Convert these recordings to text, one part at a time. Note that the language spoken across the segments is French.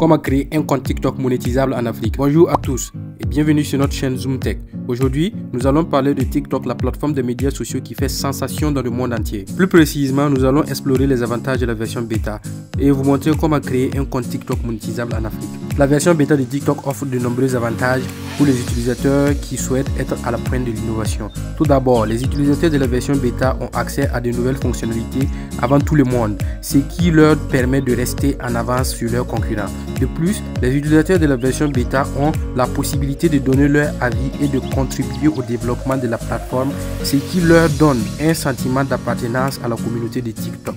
Comment créer un compte TikTok monétisable en Afrique. Bonjour à tous et bienvenue sur notre chaîne Zoom Tech. Aujourd'hui, nous allons parler de TikTok, la plateforme de médias sociaux qui fait sensation dans le monde entier. Plus précisément, nous allons explorer les avantages de la version bêta et vous montrer comment créer un compte TikTok monétisable en Afrique. La version bêta de TikTok offre de nombreux avantages pour les utilisateurs qui souhaitent être à la pointe de l'innovation. Tout d'abord, les utilisateurs de la version bêta ont accès à de nouvelles fonctionnalités avant tout le monde, ce qui leur permet de rester en avance sur leurs concurrents. De plus, les utilisateurs de la version bêta ont la possibilité de donner leur avis et de contribuer au développement de la plateforme, ce qui leur donne un sentiment d'appartenance à la communauté de TikTok.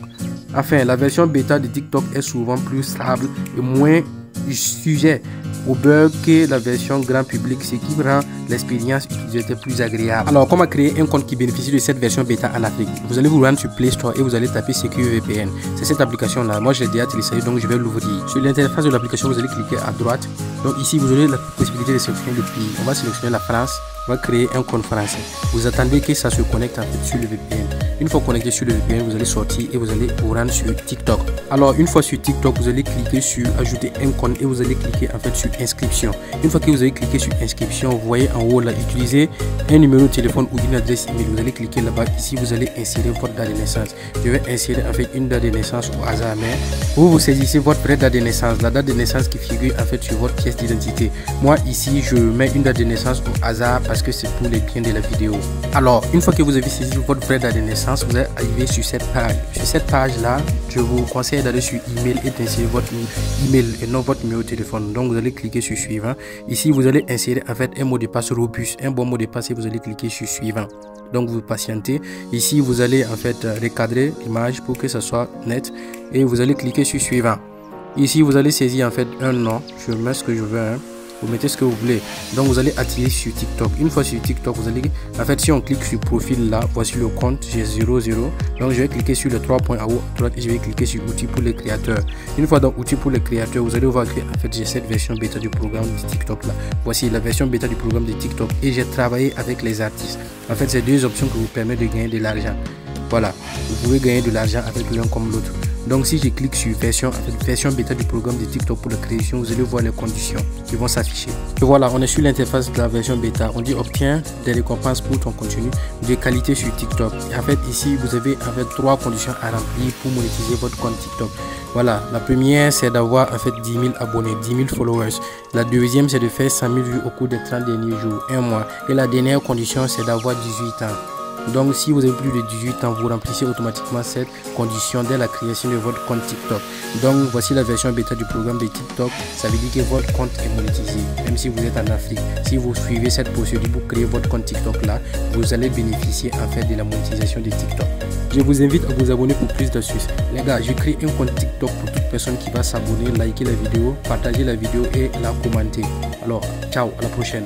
Enfin, la version bêta de TikTok est souvent plus stable et moins sujet au bug que la version grand public, ce qui rend l'expérience utilisateur plus agréable. Alors, comment créer un compte qui bénéficie de cette version bêta en Afrique? Vous allez vous rendre sur Play Store et vous allez taper SecureVPN. C'est cette application là. Moi, je l'ai déjà téléchargé, donc je vais l'ouvrir. Sur l'interface de l'application, vous allez cliquer à droite. Donc ici, vous aurez la possibilité de sélectionner le pays. On va sélectionner la France. On va créer un compte français. Vous attendez que ça se connecte en fait sur le VPN. Une fois connecté sur le VPN, vous allez sortir et vous allez vous rendre sur TikTok. Alors, une fois sur TikTok, vous allez cliquer sur ajouter un compte et vous allez cliquer en fait sur inscription. Une fois que vous avez cliqué sur inscription, vous voyez en haut là, utiliser un numéro de téléphone ou une adresse email. Vous allez cliquer là-bas. Ici, vous allez insérer votre date de naissance. Je vais insérer en fait une date de naissance au hasard, mais vous saisissez votre vraie date de naissance, la date de naissance qui figure en fait sur votre pièce d'identité. Moi, ici, je mets une date de naissance au hasard parce que c'est pour les biens de la vidéo. Alors, une fois que vous avez saisi votre vraie date de naissance, vous allez arriver sur cette page. Sur cette page-là, je vous conseille d'aller sur email et d'insérer votre email et non votre numéro de téléphone. Donc, vous allez cliquer sur suivant. Ici, vous allez insérer en fait un mot de passe robuste, un bon mot de passe et vous allez cliquer sur suivant. Donc, vous patientez. Ici, vous allez en fait recadrer l'image pour que ça soit net et vous allez cliquer sur suivant. Ici, vous allez saisir en fait un nom. Je mets ce que je veux. Vous mettez ce que vous voulez. Donc vous allez attirer sur TikTok. Une fois sur TikTok, vous allez en fait, si on clique sur profil là, voici le compte, j'ai 00. Donc je vais cliquer sur le 3 points à haut à droite et je vais cliquer sur outils pour les créateurs. Une fois dans outils pour les créateurs, vous allez voir que en fait j'ai cette version bêta du programme de TikTok là. Voici la version bêta du programme de TikTok et j'ai travaillé avec les artistes. En fait, c'est deux options qui vous permettent de gagner de l'argent. Voilà, vous pouvez gagner de l'argent avec l'un comme l'autre. Donc si je clique sur version bêta du programme de TikTok pour la création, vous allez voir les conditions qui vont s'afficher. Et voilà, on est sur l'interface de la version bêta. On dit obtiens des récompenses pour ton contenu de qualité sur TikTok. Et en fait ici vous avez en fait 3 conditions à remplir pour monétiser votre compte TikTok. Voilà, la première c'est d'avoir en fait 10 000 abonnés, 10 000 followers. La deuxième c'est de faire 100 000 vues au cours des 30 derniers jours, un mois. Et la dernière condition c'est d'avoir 18 ans. Donc si vous avez plus de 18 ans, vous remplissez automatiquement cette condition dès la création de votre compte TikTok. Donc voici la version bêta du programme de TikTok. Ça veut dire que votre compte est monétisé, même si vous êtes en Afrique. Si vous suivez cette procédure pour créer votre compte TikTok là, vous allez bénéficier en fait de la monétisation de TikTok. Je vous invite à vous abonner pour plus d'astuces. Les gars, je crée un compte TikTok pour toute personne qui va s'abonner, liker la vidéo, partager la vidéo et la commenter. Alors, ciao, à la prochaine.